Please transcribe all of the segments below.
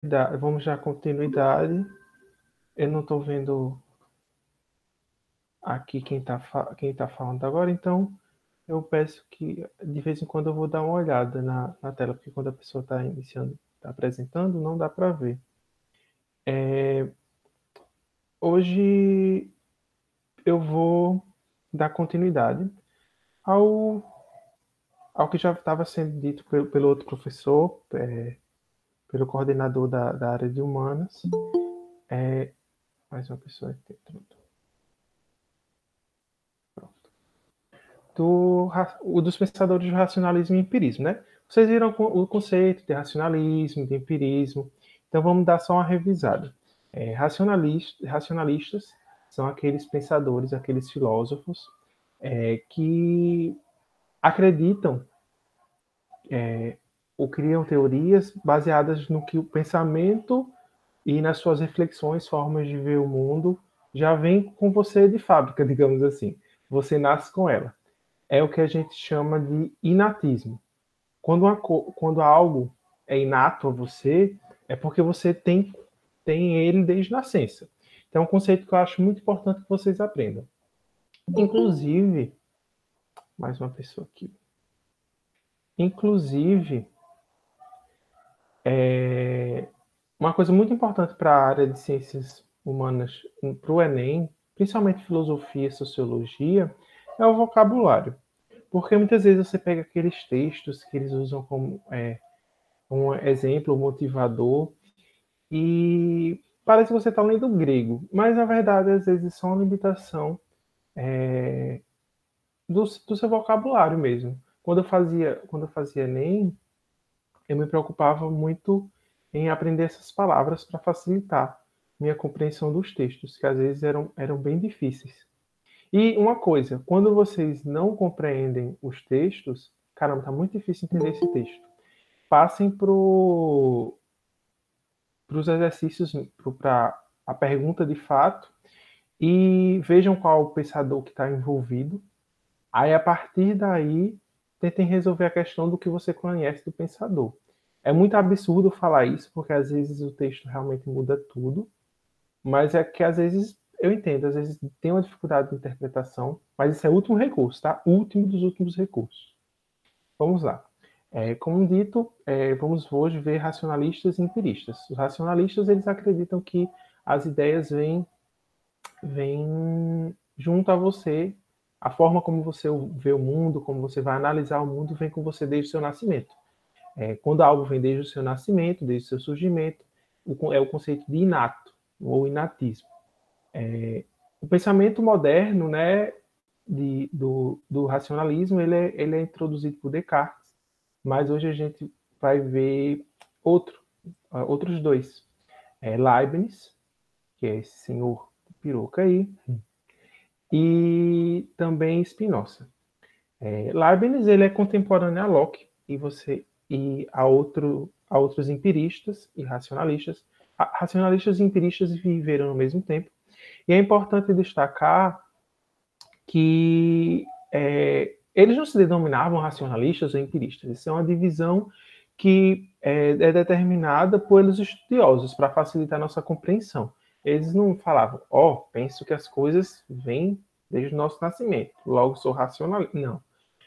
Vamos dar continuidade. Eu não estou vendo aqui quem tá falando agora, então eu peço que de vez em quando eu vou dar uma olhada na tela, porque quando a pessoa está iniciando, está apresentando, não dá para ver. Hoje eu vou dar continuidade ao, ao que já estava sendo dito pelo outro professor, pelo coordenador da área de humanas. Mais uma pessoa aqui dentro. Dos pensadores do racionalismo e empirismo, né? Vocês viram o conceito de racionalismo, de empirismo, então vamos dar só uma revisada. Racionalistas são aqueles pensadores, aqueles filósofos que acreditam ou criam teorias baseadas no que o pensamento e nas suas reflexões, formas de ver o mundo, já vem com você de fábrica, digamos assim. Você nasce com ela. É o que a gente chama de inatismo. Quando algo é inato a você, é porque você tem ele desde nascença. Então é um conceito que eu acho muito importante que vocês aprendam. Inclusive, mais uma pessoa aqui. Inclusive, uma coisa muito importante para a área de ciências humanas, para o Enem, principalmente filosofia e sociologia, é o vocabulário. Porque muitas vezes você pega aqueles textos que eles usam como um exemplo motivador e parece que você está lendo grego, mas na verdade às vezes são uma limitação do seu vocabulário mesmo. Quando eu fazia Enem, eu me preocupava muito em aprender essas palavras para facilitar minha compreensão dos textos, que às vezes eram bem difíceis. E uma coisa, quando vocês não compreendem os textos, caramba, tá muito difícil entender esse texto. Passem para os exercícios, para a pergunta de fato, e vejam qual o pensador que está envolvido. Aí, a partir daí, tentem resolver a questão do que você conhece do pensador. É muito absurdo falar isso, porque às vezes o texto realmente muda tudo, mas é que às vezes eu entendo, às vezes tem uma dificuldade de interpretação, mas isso é o último recurso, tá? Último dos últimos recursos. Vamos lá. Como dito, vamos hoje ver racionalistas e empiristas. Os racionalistas, eles acreditam que as ideias vêm junto a você, a forma como você vê o mundo, como você vai analisar o mundo, vem com você desde o seu nascimento. Quando algo vem desde o seu nascimento, desde o seu surgimento, é o conceito de inato, ou inatismo. O pensamento moderno, né, do racionalismo, ele é introduzido por Descartes, mas hoje a gente vai ver outros dois. Leibniz, que é esse senhor piroca aí, e também Spinoza. Leibniz ele é contemporâneo a Locke a outros empiristas e racionalistas. Racionalistas e empiristas viveram no mesmo tempo. E é importante destacar que eles não se denominavam racionalistas ou empiristas. Isso é uma divisão que é determinada pelos estudiosos para facilitar a nossa compreensão. Eles não falavam, penso que as coisas vêm desde o nosso nascimento, logo sou racionalista. Não.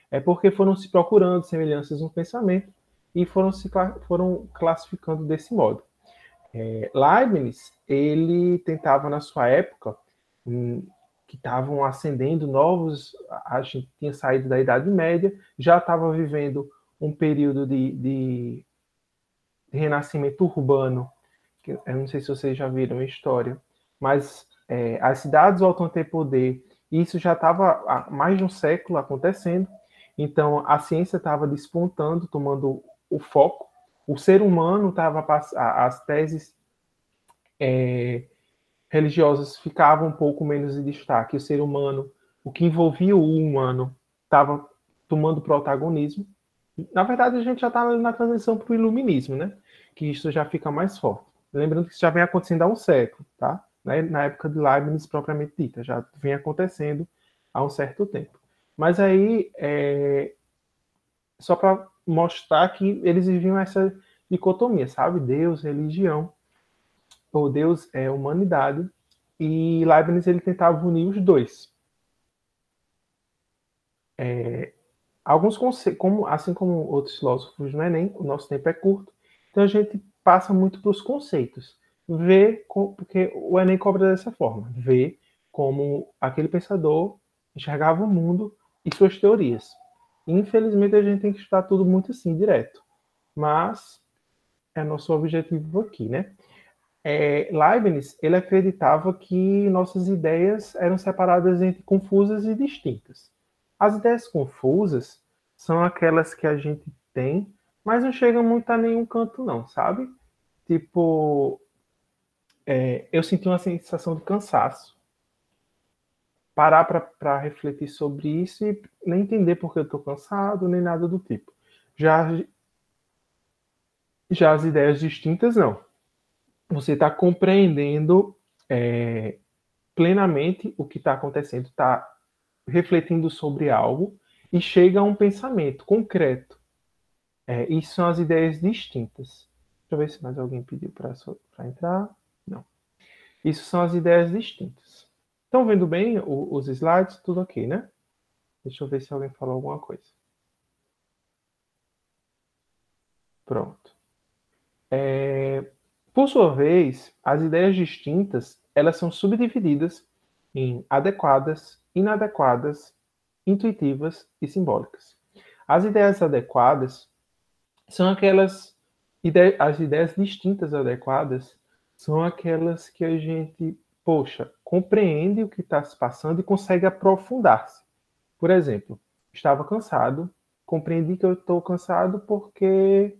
É porque foram se procurando semelhanças no pensamento e foram classificando desse modo. Leibniz, ele tentava na sua época, que estavam ascendendo novos, a gente tinha saído da Idade Média, já estava vivendo um período de renascimento urbano, que eu não sei se vocês já viram a história, mas as cidades voltam a ter poder, e isso já estava há mais de um século acontecendo, então a ciência estava despontando, tomando o foco, o ser humano estava, as teses religiosas ficavam um pouco menos em destaque, o ser humano, o que envolvia o humano, estava tomando protagonismo. Na verdade, a gente já está na transição para o iluminismo, né? Que isso já fica mais forte. Lembrando que isso já vem acontecendo há um século, tá? Na época de Leibniz, propriamente dita, já vem acontecendo há um certo tempo. Mas aí, só para mostrar que eles viviam essa dicotomia, sabe? Deus, religião, ou Deus é humanidade, e Leibniz ele tentava unir os dois. Alguns conceitos, assim como outros filósofos no Enem, o nosso tempo é curto, então a gente passa muito para os conceitos. Porque o Enem cobra dessa forma, ver como aquele pensador enxergava o mundo e suas teorias. Infelizmente a gente tem que estudar tudo muito assim, direto. Mas é nosso objetivo aqui, né? Leibniz, ele acreditava que nossas ideias eram separadas entre confusas e distintas. As ideias confusas são aquelas que a gente tem, mas não chegam muito a nenhum canto não, sabe? Tipo, eu senti uma sensação de cansaço. Parar para refletir sobre isso e nem entender porque eu estou cansado, nem nada do tipo. Já, já as ideias distintas, não. Você está compreendendo plenamente o que está acontecendo, está refletindo sobre algo e chega a um pensamento concreto. Isso são as ideias distintas. Deixa eu ver se mais alguém pediu para entrar. Não. Isso são as ideias distintas. Estão vendo bem os slides? Tudo ok, né? Deixa eu ver se alguém falou alguma coisa. Pronto. Por sua vez, as ideias distintas, elas são subdivididas em adequadas, inadequadas, intuitivas e simbólicas. As ideias adequadas são as ideias distintas adequadas são aquelas que a gente, poxa, compreende o que está se passando e consegue aprofundar-se. Por exemplo, estava cansado, compreendi que eu estou cansado porque,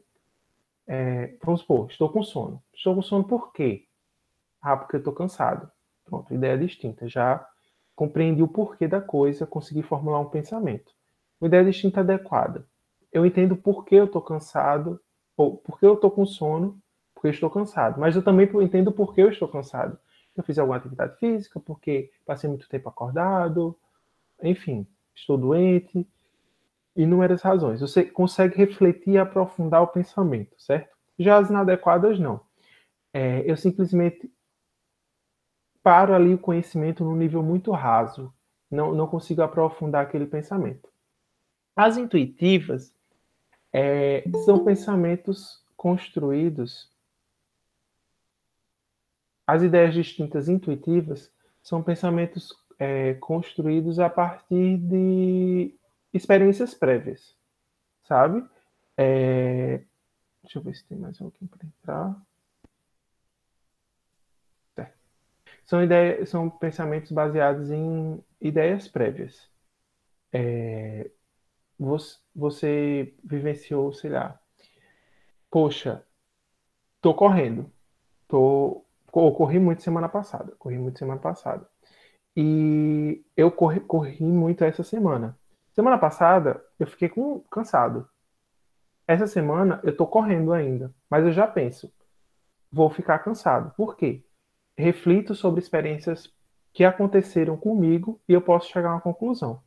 vamos supor, estou com sono. Estou com sono por quê? Porque eu estou cansado. Pronto, ideia distinta. Já compreendi o porquê da coisa, consegui formular um pensamento. Uma ideia distinta adequada. Eu entendo por que eu estou cansado, ou por que eu estou com sono, porque eu estou cansado. Mas eu também entendo por que eu estou cansado. Eu fiz alguma atividade física, porque passei muito tempo acordado, enfim, estou doente, inúmeras razões. Você consegue refletir e aprofundar o pensamento, certo? Já as inadequadas, não. Eu simplesmente paro ali o conhecimento num nível muito raso. Não consigo aprofundar aquele pensamento. As intuitivas são pensamentos construídos. As ideias distintas intuitivas são pensamentos construídos a partir de experiências prévias, sabe? Deixa eu ver se tem mais alguém para entrar. São pensamentos baseados em ideias prévias. Você vivenciou, sei lá, poxa, tô correndo. Corri muito semana passada. Corri muito semana passada. E eu corri muito essa semana. Semana passada eu fiquei cansado. Essa semana eu tô correndo ainda, mas eu já penso, vou ficar cansado. Por quê? Reflito sobre experiências que aconteceram comigo e eu posso chegar a uma conclusão.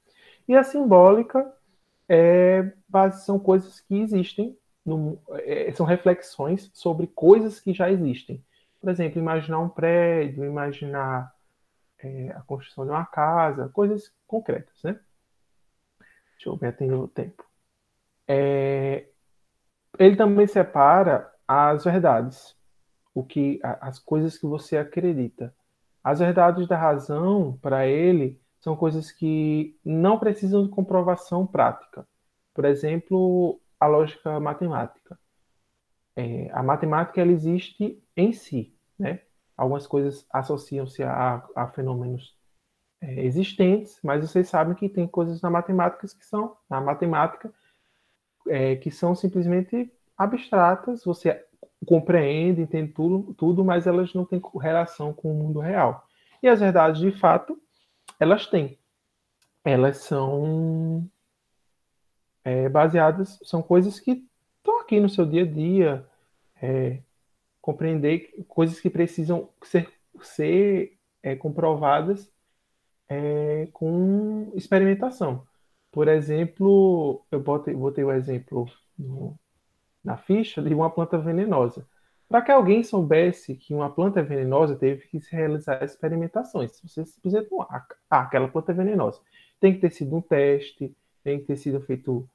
E a simbólica são coisas que existem, são reflexões sobre coisas que já existem. Por exemplo, imaginar um prédio, imaginar a construção de uma casa, coisas concretas, né? Deixa eu ver, atender o tempo. Ele também separa as verdades, as coisas que você acredita. As verdades da razão, para ele, são coisas que não precisam de comprovação prática. Por exemplo, a lógica matemática. A matemática ela existe em si, né? Algumas coisas associam-se a fenômenos existentes, mas vocês sabem que tem coisas na matemática que são simplesmente abstratas. Você compreende, entende tudo, mas elas não têm relação com o mundo real. E as verdades, de fato, elas têm. Elas são baseadas, são coisas que estão aqui no seu dia a dia, compreender coisas que precisam ser comprovadas com experimentação. Por exemplo, botei o exemplo na ficha de uma planta venenosa. Para que alguém soubesse que uma planta é venenosa, teve que se realizar experimentações. Você simplesmente não, aquela planta é venenosa. Tem que ter sido um teste, tem que ter sido feito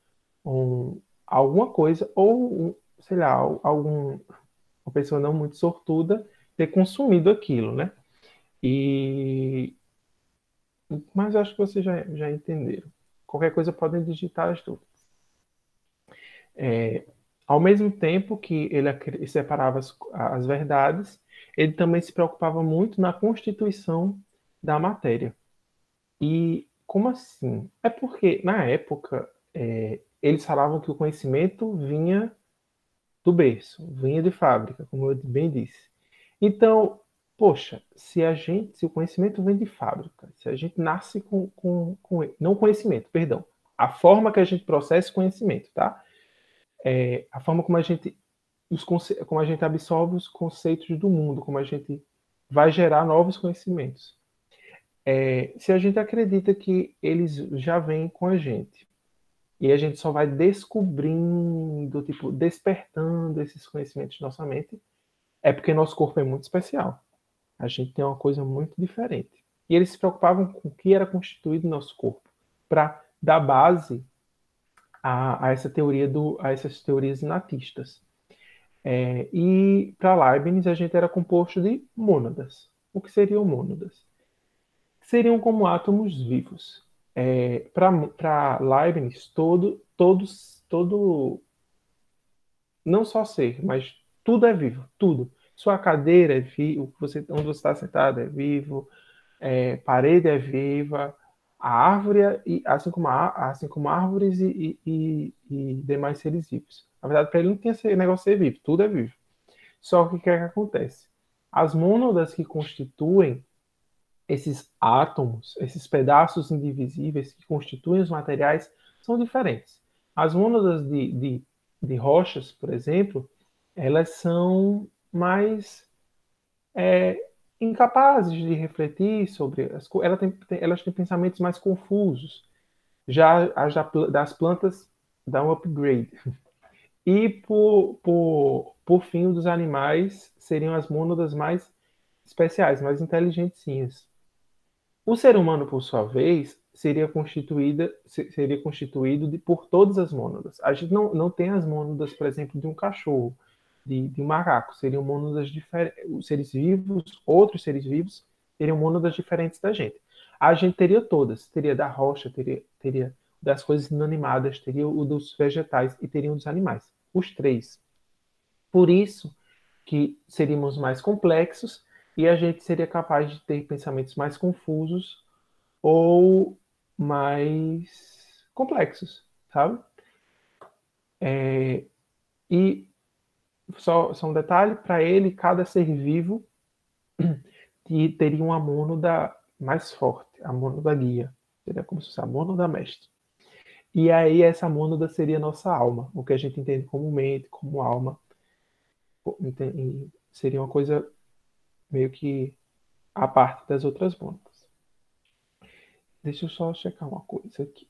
alguma coisa, ou, sei lá, uma pessoa não muito sortuda ter consumido aquilo, né? E, mas acho que vocês já entenderam. Qualquer coisa podem digitar as dúvidas. Ao mesmo tempo que ele separava as verdades, ele também se preocupava muito na constituição da matéria. E como assim? É porque, na época, eles falavam que o conhecimento vinha do berço, vinha de fábrica, como eu bem disse. Então, poxa, se o conhecimento vem de fábrica, se a gente nasce com não conhecimento, perdão, a forma que a gente processa o conhecimento, tá? A forma como a gente absorve os conceitos do mundo, como a gente vai gerar novos conhecimentos. Se a gente acredita que eles já vêm com a gente e a gente só vai descobrindo, tipo, despertando esses conhecimentos de nossa mente, é porque nosso corpo é muito especial. A gente tem uma coisa muito diferente. E eles se preocupavam com o que era constituído nosso corpo, para dar base a essas teorias natistas. E para Leibniz a gente era composto de mônadas. O que seriam mônadas? Seriam como átomos vivos. Para Leibniz, todo, não só ser, mas tudo é vivo, tudo. Sua cadeira é vivo, onde você está sentado é vivo, parede é viva, a árvore, assim como árvores e demais seres vivos. Na verdade, para ele não tinha esse negócio de ser vivo, tudo é vivo. Só que o que é que acontece? As mônadas que constituem esses átomos, esses pedaços indivisíveis que constituem os materiais, são diferentes. As mônadas de rochas, por exemplo, elas são mais incapazes de refletir sobre as coisas, elas têm pensamentos mais confusos. Já as das plantas dão um upgrade. E por fim, o dos animais seriam as mônadas mais especiais, mais inteligentinhas. O ser humano, por sua vez, seria constituído por todas as mônadas. A gente não tem as mônadas, por exemplo, de um cachorro, de um macaco. Seriam mônadas diferentes. Os seres vivos, outros seres vivos, teriam mônadas diferentes da gente. A gente teria todas. Teria da rocha, teria das coisas inanimadas, teria o dos vegetais e teria o dos animais. Os três. Por isso que seríamos mais complexos e a gente seria capaz de ter pensamentos mais confusos ou mais complexos, sabe? E só um detalhe, para ele, cada ser vivo teria uma mônada mais forte, a mônada guia. Seria como se fosse a mônada mestre. E aí essa mônada seria a nossa alma, o que a gente entende como mente, como alma. Seria uma coisa meio que a parte das outras mônadas. Deixa eu só checar uma coisa aqui.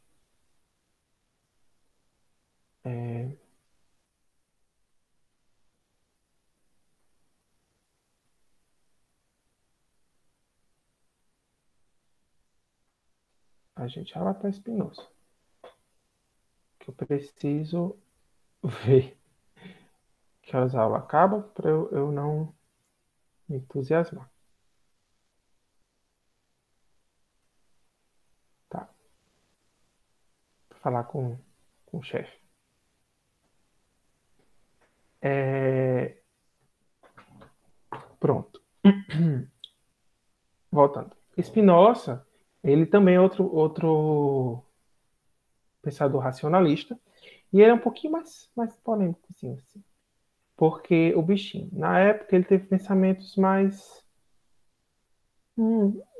A gente já vai para Spinoza. Que eu preciso ver que horas a aula acaba para eu não me entusiasmar. Tá. Vou falar com o chefe. Pronto. Voltando. Spinoza, ele também é outro pensador racionalista. E ele é um pouquinho mais polêmico, assim. Porque o bichinho, na época, ele teve pensamentos mais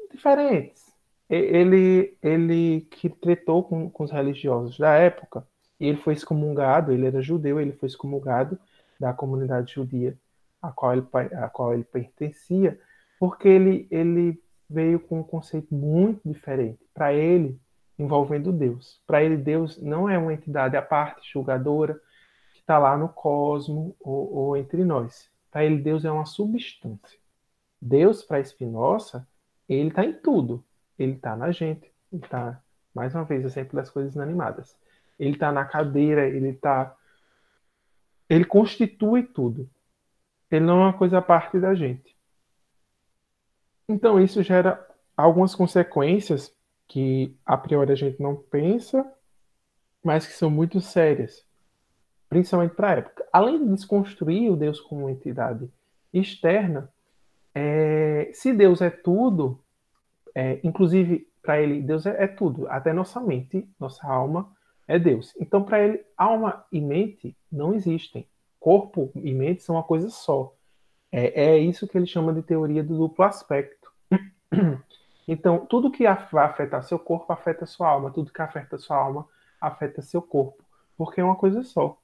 diferentes. Ele que tretou com os religiosos da época, e ele foi excomungado, ele era judeu, ele foi excomungado da comunidade judia a qual ele pertencia, porque ele veio com um conceito muito diferente. Para ele, envolvendo Deus. Para ele, Deus não é uma entidade à parte, julgadora, está lá no cosmo ou entre nós. Para ele, Deus é uma substância. Deus, para Spinoza, ele está em tudo. Ele está na gente. Ele está, mais uma vez, exemplo das coisas inanimadas. Ele está na cadeira, ele constitui tudo. Ele não é uma coisa à parte da gente. Então, isso gera algumas consequências que, a priori, a gente não pensa, mas que são muito sérias, principalmente para a época. Além de desconstruir o Deus como uma entidade externa, se Deus é tudo, inclusive para ele, Deus é tudo, até nossa mente, nossa alma é Deus. Então, para ele, alma e mente não existem. Corpo e mente são uma coisa só. É isso que ele chama de teoria do duplo aspecto. Então, tudo que vai afetar seu corpo afeta sua alma, tudo que afeta sua alma afeta seu corpo, porque é uma coisa só.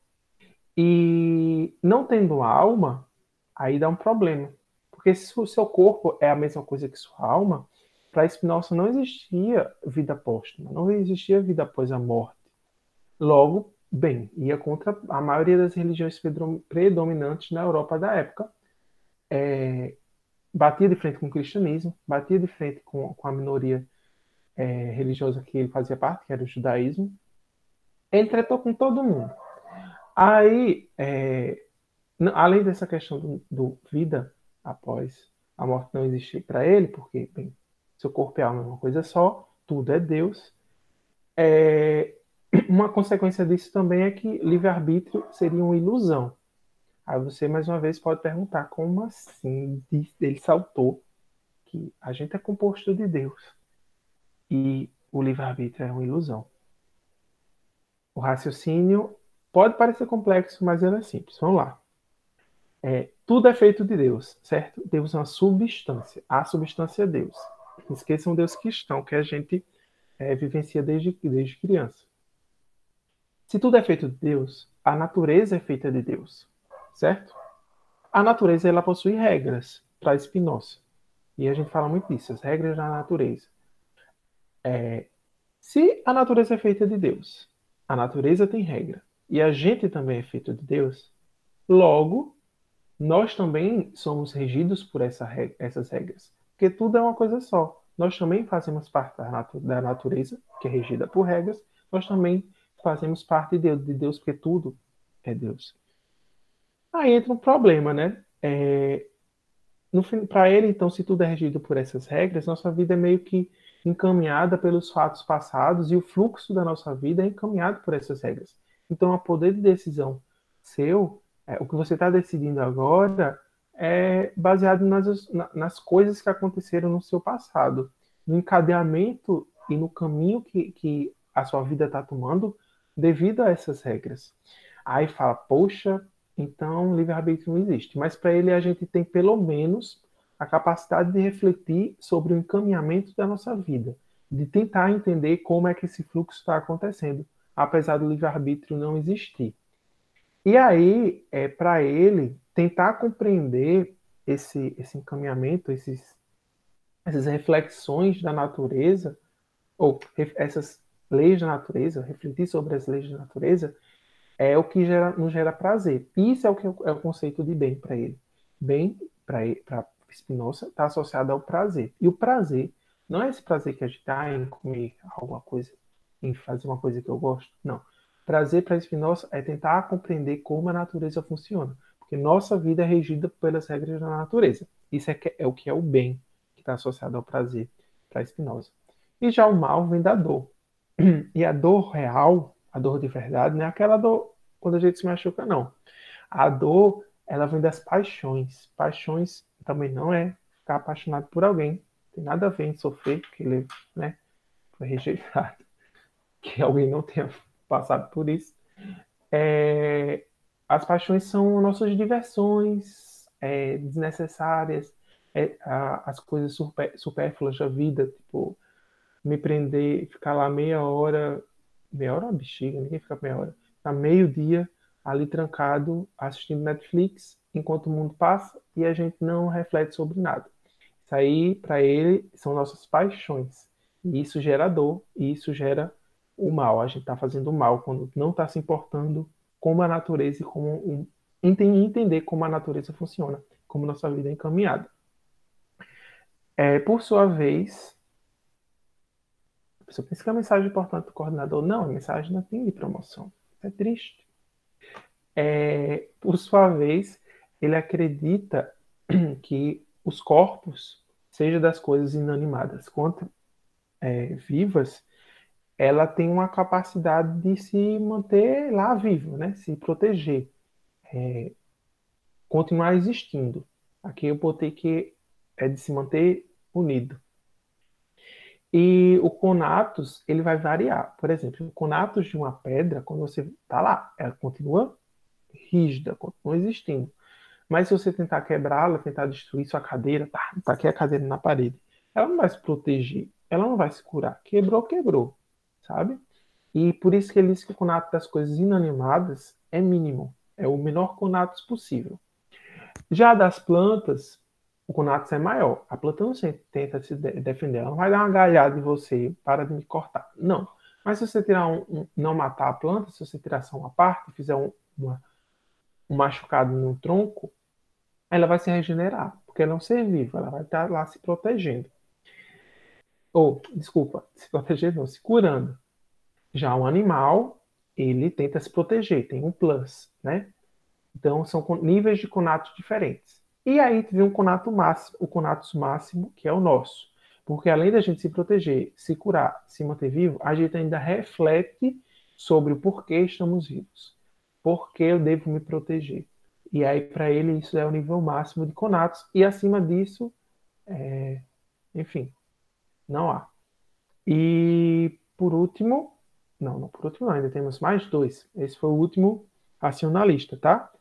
E não tendo alma, aí dá um problema. Porque se o seu corpo é a mesma coisa que sua alma, para Spinoza não existia vida póstuma, não existia vida após a morte. Logo, bem, ia contra a maioria das religiões predominantes na Europa da época. Batia de frente com o cristianismo, batia de frente com a minoria religiosa que ele fazia parte, que era o judaísmo. Ele tratou com todo mundo. Aí, além dessa questão do vida após a morte não existir para ele, porque, bem, seu corpo e alma é uma coisa só, tudo é Deus. Uma consequência disso também é que livre-arbítrio seria uma ilusão. Aí você, mais uma vez, pode perguntar, como assim? Ele saltou que a gente é composto de Deus e o livre-arbítrio é uma ilusão. O raciocínio pode parecer complexo, mas ele é simples. Vamos lá. Tudo é feito de Deus, certo? Deus é uma substância. A substância é Deus. Não esqueçam Deus cristão, que a gente vivencia desde criança. Se tudo é feito de Deus, a natureza é feita de Deus, certo? A natureza ela possui regras para Spinoza. E a gente fala muito disso, as regras da natureza. Se a natureza é feita de Deus, a natureza tem regra, e a gente também é feito de Deus, logo, nós também somos regidos por essas regras. Porque tudo é uma coisa só. Nós também fazemos parte da natureza, que é regida por regras, nós também fazemos parte de Deus, porque tudo é Deus. Aí entra um problema, né? Para ele, então, se tudo é regido por essas regras, nossa vida é meio que encaminhada pelos fatos passados e o fluxo da nossa vida é encaminhado por essas regras. Então, o poder de decisão seu, o que você está decidindo agora, é baseado nas coisas que aconteceram no seu passado, no encadeamento e no caminho que a sua vida está tomando devido a essas regras. Aí fala, poxa, então livre-arbítrio não existe. Mas para ele a gente tem pelo menos a capacidade de refletir sobre o encaminhamento da nossa vida, de tentar entender como é que esse fluxo está acontecendo, apesar do livre-arbítrio não existir. E aí, para ele, tentar compreender esse encaminhamento, essas reflexões da natureza, ou essas leis da natureza, refletir sobre as leis da natureza, é o que nos gera prazer. Isso é o que é o conceito de bem para ele. Bem, para Spinoza, está associado ao prazer. E o prazer não é esse prazer que a gente tem em comer alguma coisa, em fazer uma coisa que eu gosto. Não. Prazer para Spinoza é tentar compreender como a natureza funciona. Porque nossa vida é regida pelas regras da natureza. Isso é o que é o bem, que está associado ao prazer para Spinoza. E já o mal vem da dor. E a dor real, a dor de verdade, não é aquela dor quando a gente se machuca, não. A dor, ela vem das paixões. Paixões também não é ficar apaixonado por alguém. Tem nada a ver em sofrer, porque ele, né, foi rejeitado. Que alguém não tenha passado por isso. As paixões são nossas diversões desnecessárias, as coisas supérfluas da vida, tipo, me prender, ficar lá meia hora é uma bexiga, ninguém fica meia hora, tá meio-dia ali trancado assistindo Netflix, enquanto o mundo passa e a gente não reflete sobre nada. Isso aí, para ele, são nossas paixões. E isso gera dor, e isso gera o mal. A gente está fazendo o mal quando não está se importando como a natureza e entender como a natureza funciona, como nossa vida é encaminhada. Por sua vez, a pessoa pensa que é uma mensagem importante do coordenador. Não, a mensagem não tem de promoção. É triste. Por sua vez, ele acredita que os corpos, seja das coisas inanimadas quanto vivas, ela tem uma capacidade de se manter lá vivo, né? Se proteger, continuar existindo. Aqui eu botei que é de se manter unido. E o conatus, ele vai variar. Por exemplo, o conatus de uma pedra, quando você está lá, ela continua rígida, continua existindo. Mas se você tentar quebrá-la, tentar destruir sua cadeira, tá aqui a cadeira na parede, ela não vai se proteger, ela não vai se curar. Quebrou, quebrou, sabe? E por isso que ele diz que o conato das coisas inanimadas é mínimo, é o menor conatus possível. Já das plantas, o conatus é maior. A planta não tenta se defender, ela não vai dar uma galhada em você para de me cortar. Não. Mas se você tirar não matar a planta, se você tirar só uma parte, fizer um machucado no tronco, ela vai se regenerar, porque ela é um ser vivo, ela vai estar lá se protegendo. Ou, desculpa, se protegendo, não, se curando. Já o animal, ele tenta se proteger, tem um plus, né? Então, são níveis de conatos diferentes. E aí vem um conato máximo, o conatus máximo, que é o nosso. Porque além da gente se proteger, se curar, se manter vivo, a gente ainda reflete sobre o porquê estamos vivos. Por que eu devo me proteger? E aí, para ele, isso é o nível máximo de conatos. E acima disso, enfim, não há. E por último, não por último não, ainda temos mais dois. Esse foi o último racionalista, tá?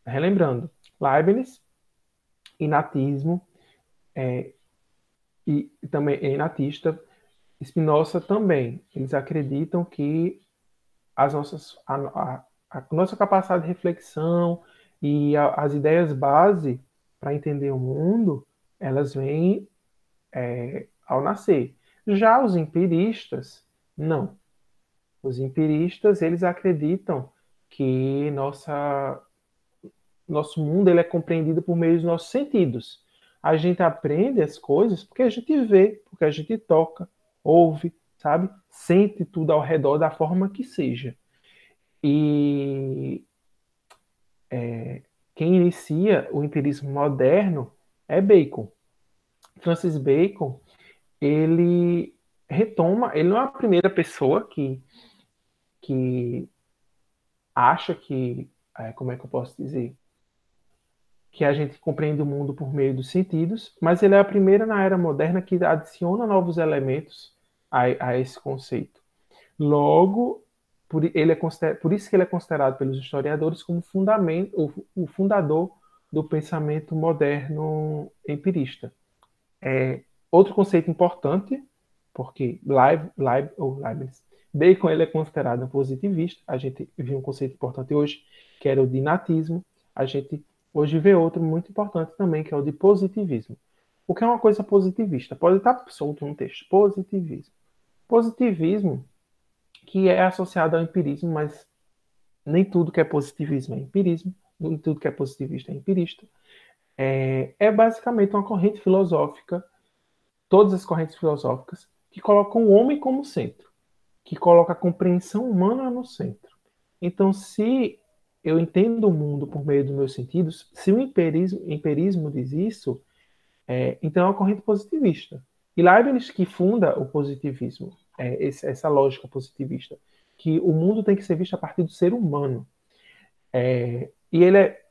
Relembrando, Leibniz, inatismo, e também é inatista, Spinoza também. Eles acreditam que a nossa capacidade de reflexão e as ideias base para entender o mundo, elas vêm ao nascer. Já os empiristas, não. Os empiristas, eles acreditam que nosso mundo ele é compreendido por meio dos nossos sentidos. A gente aprende as coisas porque a gente vê, porque a gente toca, ouve, sabe? Sente tudo ao redor da forma que seja. E quem inicia o empirismo moderno é Bacon. Francis Bacon, ele retoma, ele não é a primeira pessoa que acha que, como é que eu posso dizer, que a gente compreende o mundo por meio dos sentidos, mas ele é a primeira na era moderna que adiciona novos elementos a esse conceito. Logo, por isso que ele é considerado pelos historiadores como o fundador do pensamento moderno empirista. Outro conceito importante, porque Leibniz, Bacon ele é considerado um positivista, a gente viu um conceito importante hoje, que era o de natismo, a gente hoje vê outro muito importante também, que é o de positivismo. O que é uma coisa positivista? Pode estar solto no texto, positivismo. Positivismo, que é associado ao empirismo, mas nem tudo que é positivismo é empirismo, nem tudo que é positivista é empirista. É basicamente uma corrente filosófica, todas as correntes filosóficas, que colocam o homem como centro, que coloca a compreensão humana no centro. Então, se eu entendo o mundo por meio dos meus sentidos, se o empirismo diz isso, então é uma corrente positivista. E Leibniz que funda o positivismo, essa lógica positivista, que o mundo tem que ser visto a partir do ser humano. E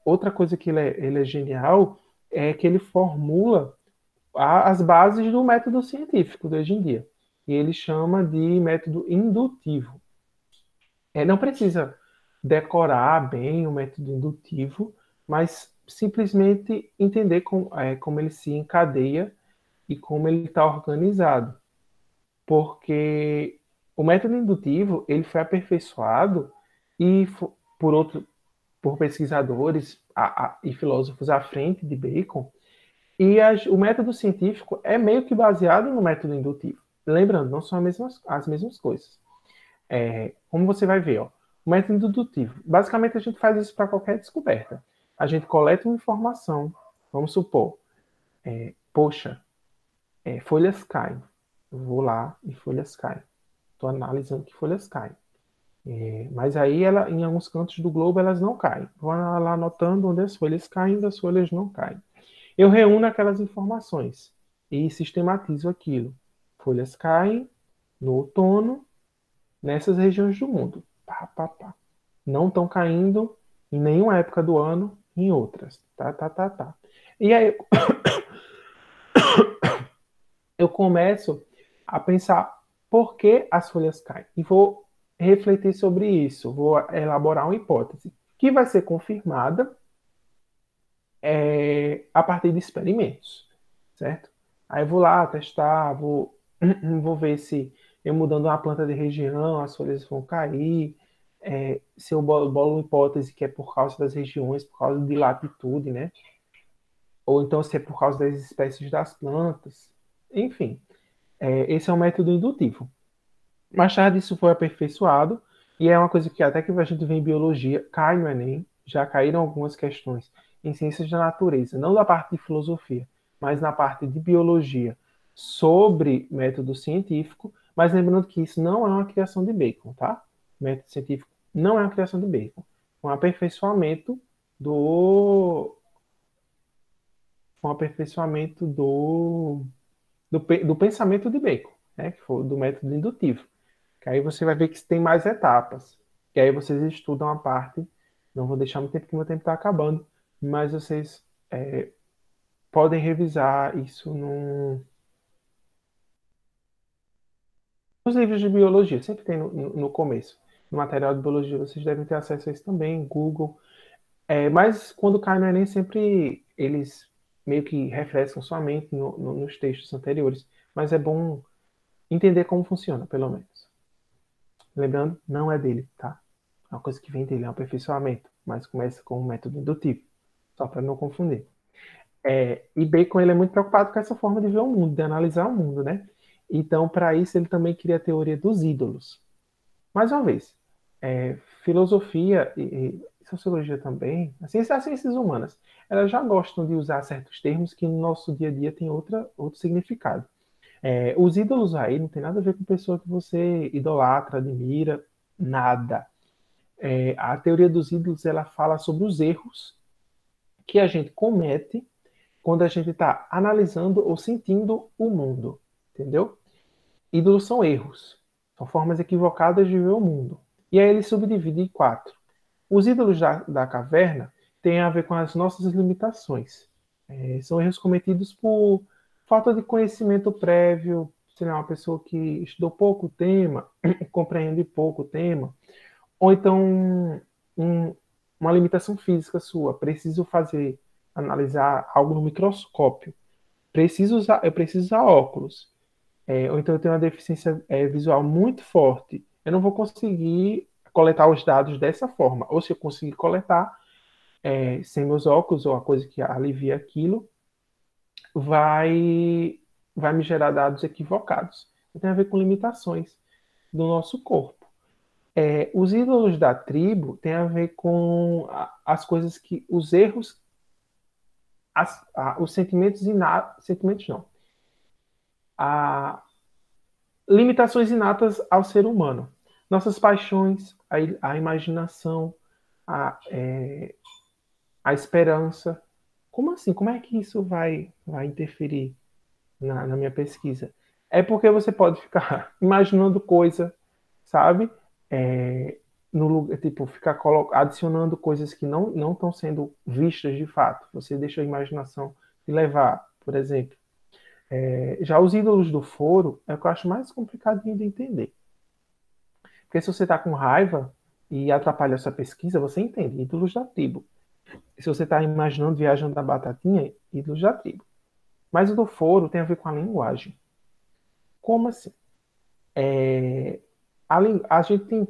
outra coisa que ele é genial é que ele formula as bases do método científico de hoje em dia. E ele chama de método indutivo. Não precisa decorar bem o método indutivo, mas simplesmente entender como ele se encadeia e como ele está organizado. Porque o método indutivo ele foi aperfeiçoado e por pesquisadores e filósofos à frente de Bacon, e o método científico é meio que baseado no método indutivo. Lembrando, não são as mesmas coisas. Como você vai ver, ó, O método indutivo. Basicamente, a gente faz isso para qualquer descoberta. A gente coleta uma informação, vamos supor, poxa, folhas caem. Eu vou lá e folhas caem. Estou analisando que folhas caem. Mas aí, em alguns cantos do globo, elas não caem. Vou lá anotando onde as folhas caem e as folhas não caem. Eu reúno aquelas informações e sistematizo aquilo. Folhas caem no outono, nessas regiões do mundo. Pá, pá, pá. Não estão caindo em nenhuma época do ano, em outras. Tá. E aí eu começo a pensar por que as folhas caem. E vou refletir sobre isso. Vou elaborar uma hipótese que vai ser confirmada a partir de experimentos, certo? Aí eu vou lá testar, vou ver se eu mudando uma planta de região, as folhas vão cair, se eu bolo uma hipótese que é por causa das regiões, por causa de latitude, né? Ou então se é por causa das espécies das plantas. Enfim, esse é um método indutivo. Mais tarde isso foi aperfeiçoado, e é uma coisa que até que a gente vê em biologia, cai no Enem, já caíram algumas questões em ciências da natureza, não da parte de filosofia, mas na parte de biologia, sobre método científico, mas lembrando que isso não é uma criação de Bacon, tá? Método científico não é uma criação de Bacon, é um aperfeiçoamento do pensamento de Bacon, né? Que foi do método indutivo. Que aí você vai ver que tem mais etapas. Que aí vocês estudam a parte. Não vou deixar muito tempo, porque meu tempo está acabando. Mas vocês podem revisar isso nos livros de biologia. Sempre tem no começo. No material de biologia vocês devem ter acesso a isso também, Google. Mas quando cai no Enem, sempre eles meio que refrescam sua mente nos textos anteriores. Mas é bom entender como funciona, pelo menos. Lembrando, não é dele, tá? É uma coisa que vem dele, é um aperfeiçoamento, mas começa com um método indutivo, só para não confundir. E Bacon ele é muito preocupado com essa forma de ver o mundo, de analisar o mundo, né? Então, para isso, ele também cria a teoria dos ídolos. Mais uma vez, filosofia e sociologia também, as ciências humanas, elas já gostam de usar certos termos que no nosso dia a dia tem outro significado. Os ídolos aí não tem nada a ver com pessoa que você idolatra, admira, nada. A teoria dos ídolos ela fala sobre os erros que a gente comete quando a gente está analisando ou sentindo o mundo, entendeu? Ídolos são erros, são formas equivocadas de ver o mundo. E aí ele subdivide em 4. Os ídolos da caverna têm a ver com as nossas limitações. São erros cometidos por falta de conhecimento prévio, sei lá, uma pessoa que estudou pouco o tema, compreende pouco o tema, ou então um, uma limitação física sua. Preciso analisar algo no microscópio. Eu preciso usar óculos. Ou então eu tenho uma deficiência visual muito forte. Eu não vou conseguir coletar os dados dessa forma. Ou se eu conseguir coletar sem meus óculos ou a coisa que alivia aquilo, vai me gerar dados equivocados. Tem a ver com limitações do nosso corpo. Os ídolos da tribo têm a ver com as coisas que, os erros, os sentimentos inatos, sentimentos não, a, limitações inatas ao ser humano. Nossas paixões, a imaginação, a esperança. Como assim? Como é que isso vai interferir na minha pesquisa? É porque você pode ficar imaginando coisa, sabe? No lugar, tipo, ficar adicionando coisas que não estão sendo vistas de fato. Você deixa a imaginação te levar, por exemplo. Já os ídolos do foro é o que eu acho mais complicadinho de entender. Porque se você está com raiva e atrapalha a sua pesquisa, você entende, ídolos da tribo. Se você está imaginando viajando da batatinha, ídolos da tribo. Mas o do foro tem a ver com a linguagem. Como assim? A gente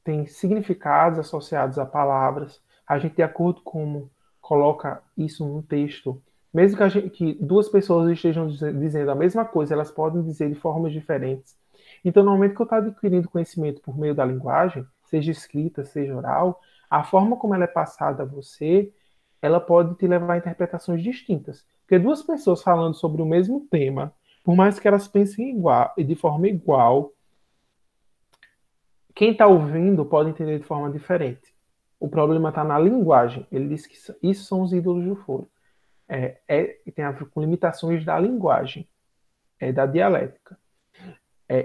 tem significados associados a palavras. A gente, de acordo com como coloca isso num texto, mesmo que duas pessoas estejam dizendo a mesma coisa, elas podem dizer de formas diferentes. Então, no momento que eu estou adquirindo conhecimento por meio da linguagem, seja escrita, seja oral, a forma como ela é passada a você, ela pode te levar a interpretações distintas. Porque duas pessoas falando sobre o mesmo tema, por mais que elas pensem igual e de forma igual, quem está ouvindo pode entender de forma diferente. O problema está na linguagem. Ele diz que isso são os ídolos do foro. Tem a ver com limitações da linguagem, da dialética.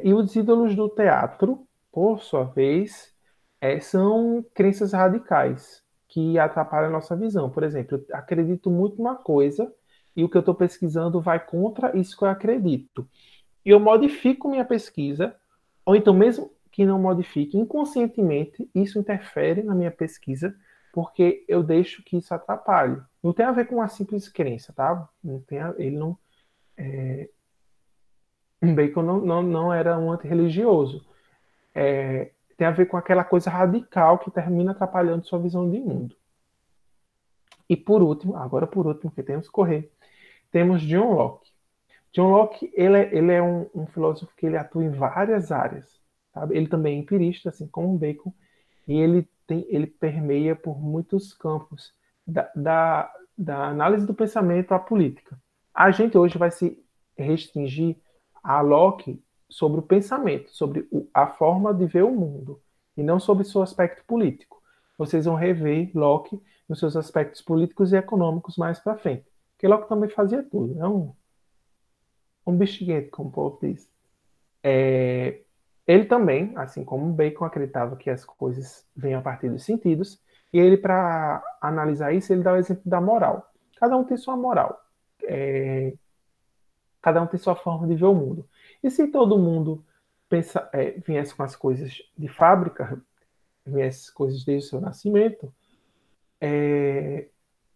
E os ídolos do teatro, por sua vez, são crenças radicais que atrapalham a nossa visão. Por exemplo, eu acredito muito numa coisa e o que eu estou pesquisando vai contra isso que eu acredito. E eu modifico minha pesquisa, ou então mesmo que não modifique, inconscientemente, isso interfere na minha pesquisa, porque eu deixo que isso atrapalhe. Não tem a ver com uma simples crença, tá? Ele não, Bacon não era um antirreligioso. Tem a ver com aquela coisa radical que termina atrapalhando sua visão de mundo. E agora por último, que temos que correr, temos John Locke. John Locke, ele é um filósofo que ele atua em várias áreas. Sabe? Ele também é empirista, assim como Bacon, e ele permeia por muitos campos da análise do pensamento à política. A gente hoje vai se restringir a Locke sobre o pensamento, sobre a forma de ver o mundo, e não sobre seu aspecto político. Vocês vão rever Locke nos seus aspectos políticos e econômicos mais para frente. Porque Locke também fazia tudo, é um bexiguento, como o povo diz. Ele também, assim como Bacon, acreditava que as coisas vêm a partir dos sentidos, e ele, para analisar isso, ele dá o exemplo da moral. Cada um tem sua moral. Cada um tem sua forma de ver o mundo. E se todo mundo viesse com as coisas de fábrica, viesse coisas desde o seu nascimento,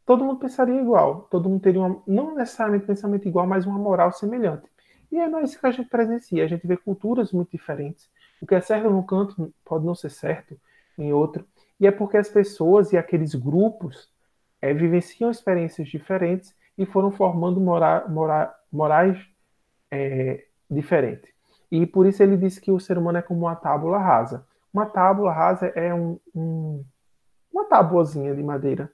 todo mundo pensaria igual. Todo mundo teria, não necessariamente pensamento igual, mas uma moral semelhante. E não é isso que a gente presencia. A gente vê culturas muito diferentes. O que é certo num canto pode não ser certo em outro. E é porque as pessoas e aqueles grupos vivenciam experiências diferentes e foram formando morais diferentes. E por isso ele disse que o ser humano é como uma tábula rasa. Uma tábula rasa é uma tabuazinha de madeira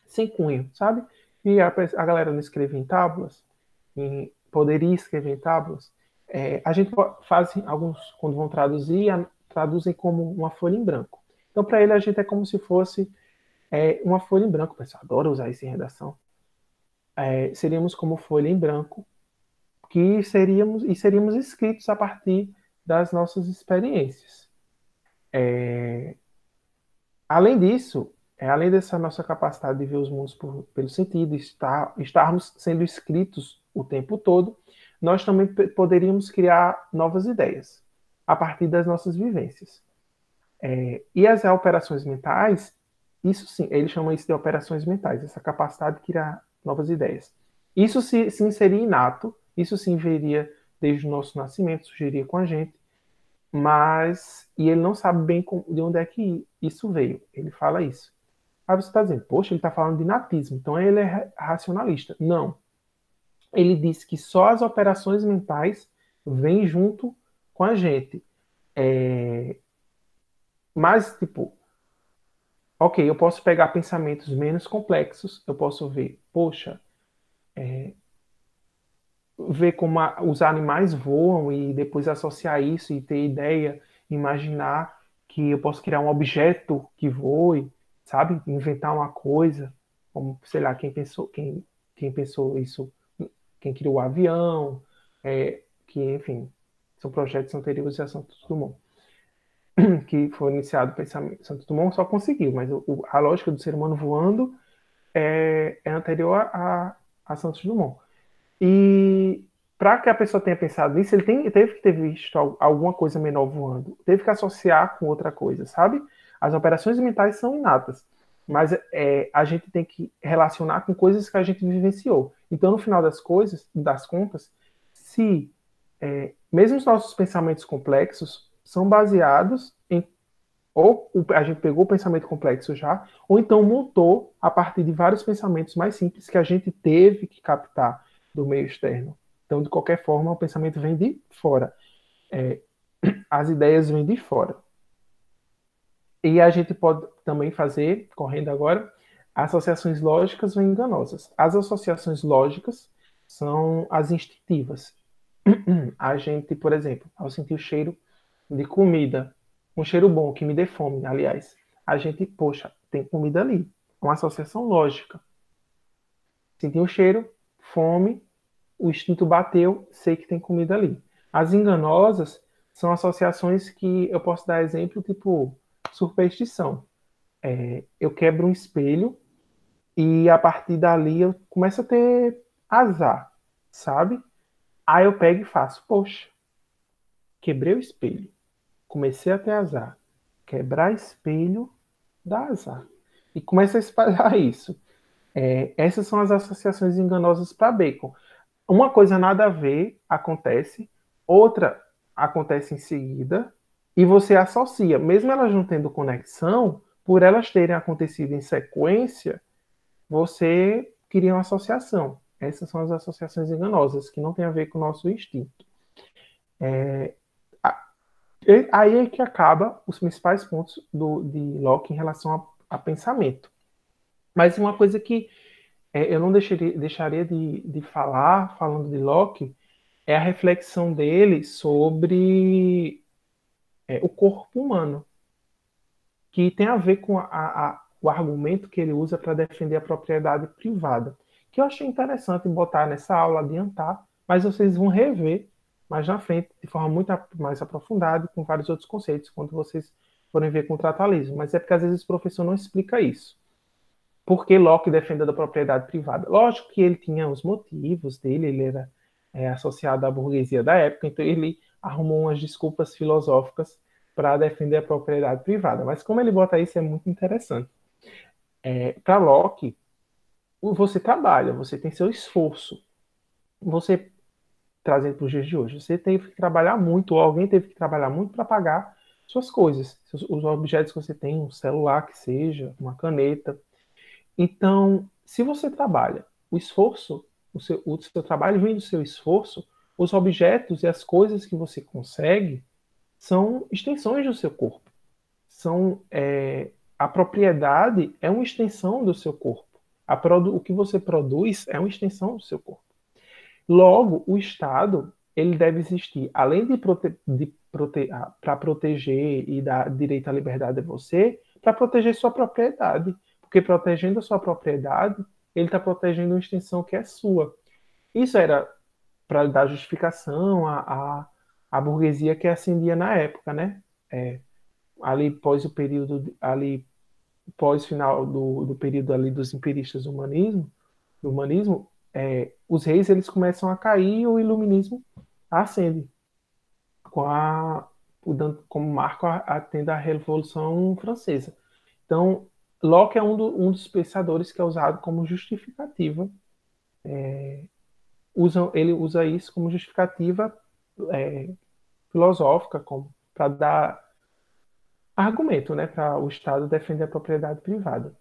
sem cunho, sabe? E a galera não escreve em tábuas, poderia escrever em tábuas. A gente faz alguns, quando vão traduzir, traduzem como uma folha em branco. Então, para ele, a gente é como se fosse uma folha em branco. O pessoal adora usar isso em redação. Seríamos como folha em branco, que seríamos escritos a partir das nossas experiências. Além disso, além dessa nossa capacidade de ver os mundos pelo sentido, estarmos sendo escritos o tempo todo, nós também poderíamos criar novas ideias a partir das nossas vivências. E as operações mentais, isso sim, ele chama isso de operações mentais, essa capacidade de criar novas ideias. Isso sim seria inato, isso sim viria desde o nosso nascimento, surgiria com a gente, e ele não sabe bem de onde é que isso veio. Ele fala isso. Aí você está dizendo, poxa, ele está falando de natismo, então ele é racionalista. Não. Ele diz que só as operações mentais vêm junto com a gente. Mas, tipo, ok, eu posso pegar pensamentos menos complexos, eu posso ver, poxa, ver como os animais voam e depois associar isso e ter ideia, imaginar que eu posso criar um objeto que voe, sabe? Inventar uma coisa, como, sei lá, quem pensou isso, quem criou o avião, que, enfim, são projetos anteriores a Santos Dumont, que foi iniciado o pensamento. Santos Dumont só conseguiu, mas a lógica do ser humano voando é anterior a Santos Dumont. E para que a pessoa tenha pensado nisso, ele teve que ter visto alguma coisa menor voando. Teve que associar com outra coisa, sabe? As operações mentais são inatas, mas a gente tem que relacionar com coisas que a gente vivenciou. Então, no final das contas, se mesmo os nossos pensamentos complexos são baseados em ou a gente pegou o pensamento complexo já, ou então montou a partir de vários pensamentos mais simples que a gente teve que captar do meio externo. Então, de qualquer forma, o pensamento vem de fora. As ideias vêm de fora. E a gente pode também fazer, correndo agora, associações lógicas ou enganosas. As associações lógicas são as instintivas. A gente, por exemplo, ao sentir o cheiro de comida, um cheiro bom que me dê fome, aliás, a gente, poxa, tem comida ali. Uma associação lógica. Sentir o cheiro, fome, o instinto bateu, sei que tem comida ali. As enganosas são associações que eu posso dar exemplo, tipo superstição. Eu quebro um espelho e a partir dali eu começo a ter azar, sabe? Aí eu pego e faço, poxa, quebrei o espelho, comecei a ter azar. Quebrar espelho dá azar. E começa a espalhar isso. Essas são as associações enganosas para bacon. Uma coisa nada a ver acontece, outra acontece em seguida, e você associa. Mesmo elas não tendo conexão, por elas terem acontecido em sequência, você cria uma associação. Essas são as associações enganosas, que não tem a ver com o nosso instinto. Aí é que acaba os principais pontos de Locke em relação a pensamento. Mas uma coisa que eu não deixaria de falar, falando de Locke, é a reflexão dele sobre o corpo humano, que tem a ver com o argumento que ele usa para defender a propriedade privada, que eu achei interessante botar nessa aula, adiantar, mas vocês vão rever mais na frente, de forma muito mais aprofundada, com vários outros conceitos, quando vocês forem ver com o tratalismo. Mas é porque às vezes o professor não explica isso. Por que Locke defendeu da propriedade privada? Lógico que ele tinha os motivos dele, ele era associado à burguesia da época, então ele arrumou umas desculpas filosóficas para defender a propriedade privada. Mas como ele bota isso, é muito interessante. Para Locke, você trabalha, você tem seu esforço. Você, trazendo para os dias de hoje, você teve que trabalhar muito, ou alguém teve que trabalhar muito para pagar suas coisas, os objetos que você tem, um celular que seja, uma caneta. Então, se você trabalha, o seu trabalho vem do seu esforço, os objetos e as coisas que você consegue são extensões do seu corpo. A propriedade é uma extensão do seu corpo. O que você produz é uma extensão do seu corpo. Logo, o Estado ele deve existir, além para proteger e dar direito à liberdade a você, para proteger sua propriedade. Porque protegendo a sua propriedade, ele está protegendo uma extensão que é sua. Isso era para dar justificação à burguesia que ascendia na época, né? Ali pós o período, ali pós final do período ali dos empiristas do humanismo, os reis eles começam a cair e o iluminismo ascende com como marco tendo a Revolução Francesa. Então, Locke é um dos pensadores que é usado como justificativa. Ele usa isso como justificativa filosófica, para dar argumento, né, para o Estado defender a propriedade privada.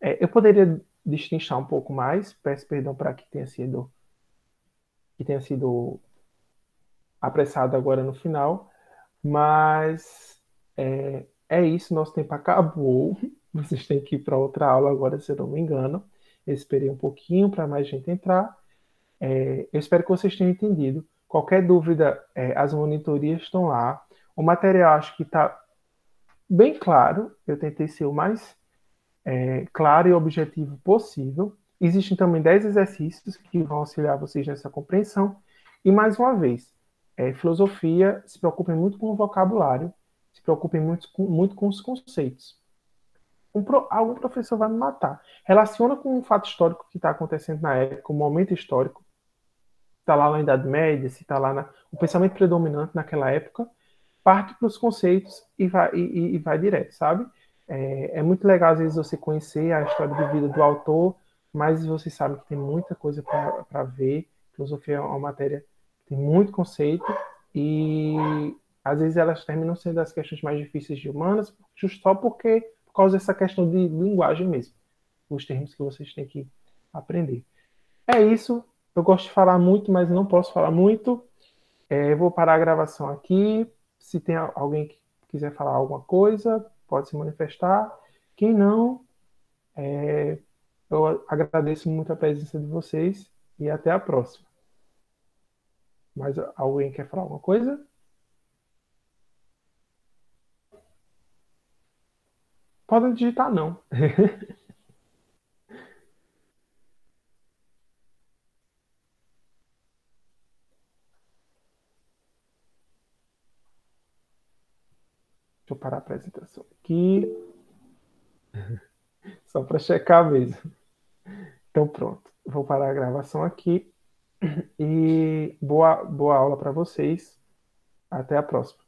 Eu poderia destrinchar um pouco mais, peço perdão para que tenha sido apressado agora no final, mas é isso, nosso tempo acabou. Vocês têm que ir para outra aula agora, se eu não me engano. Eu esperei um pouquinho para mais gente entrar. Eu espero que vocês tenham entendido. Qualquer dúvida, as monitorias estão lá. O material acho que está bem claro. Eu tentei ser o mais claro e objetivo possível. Existem também 10 exercícios que vão auxiliar vocês nessa compreensão. E mais uma vez, filosofia, se preocupem muito com o vocabulário, se preocupem muito com os conceitos. Algum professor vai me matar. Relaciona com um fato histórico que está acontecendo na época, um momento histórico, está lá na Idade Média, se está lá o pensamento predominante naquela época, parte para os conceitos e vai direto, sabe? É muito legal, às vezes, você conhecer a história de vida do autor, mas você sabe que tem muita coisa para ver. Filosofia é uma matéria que tem muito conceito e, às vezes, elas terminam sendo as questões mais difíceis de humanas, justo só por causa dessa questão de linguagem mesmo, os termos que vocês têm que aprender. É isso. Eu gosto de falar muito, mas não posso falar muito. Vou parar a gravação aqui. Se tem alguém que quiser falar alguma coisa, pode se manifestar. Quem não, eu agradeço muito a presença de vocês e até a próxima. Mas alguém quer falar alguma coisa? Podem digitar não. Deixa eu parar a apresentação aqui, só para checar mesmo. Então pronto, vou parar a gravação aqui e boa aula para vocês. Até a próxima.